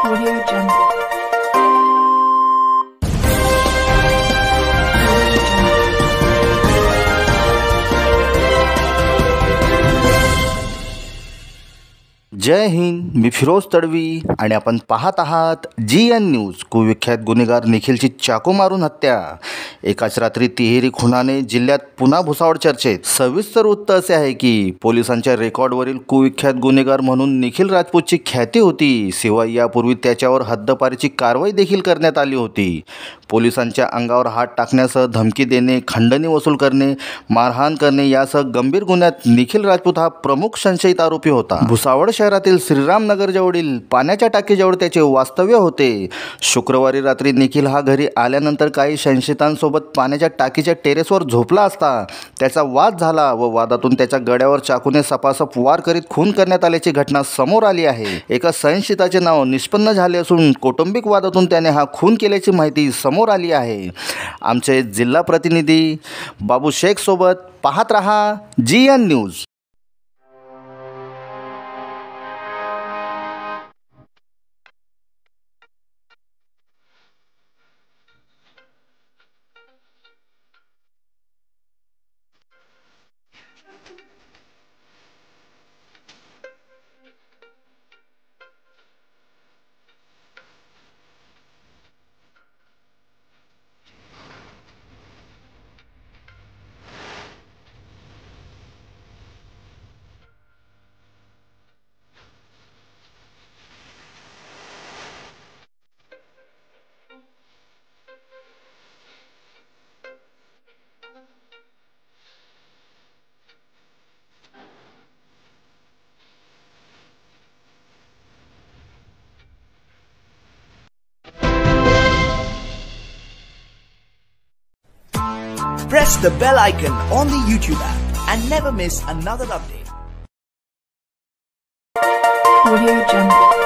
Audio Jungle. जय हिंद, मी फिरोज तडवी आणि आपण पाहत आहात GN न्यूज। कुविख्यात गुन्हेगार निखिलची चाकू मारून हत्या। एकाच रात्री तिहेरी खुनाने जिल्ह्यात पुन्हा भुसावळ चर्चेत। सविस्तर वृत्त असे आहे की पोलिसांच्या रेकॉर्डवरील कुविख्यात गुन्हेगार म्हणून निखिल राजपूतची ख्याती होती। शिवाय यापूर्वी त्याच्यावर हद्दपारीची कारवाई देखील करण्यात आली होती। पोलिसांच्या अंगावर हात टाकण्यासह धमकी देणे, खंडणी वसूल करणे, मारहाण करणे यासह गंभीर गुन्ह्यात निखिल राजपूत हा प्रमुख संशयित आरोपी होता। भुसावळ शहरातील श्रीरामनगर जवळील पाण्याच्या टाकीजवळ त्याचे वास्तव्य होते। शुक्रवारी रात्री निखिल हा घरी आल्यानंतर काही संशयितांसोबत पाण्याच्या टाकीच्या टेरेसवर झोपला असता त्याचा वाद झाला व वादातून त्याच्या गळ्यावर चाकूने सपासप वार करीत खून करण्यात आल्याची घटना समोर आली आहे। एका संशयिताचे नाव निष्पन्न झाले असून कौटुंबिक वादातून त्याने हा खून केल्याची माहिती समोर आली आहे। आमचे जिल्हा प्रतिनिधी बाबू शेख सोबत पाहत रहा GN news. Press the bell icon on the YouTube app and never miss another update. Audio Jungle.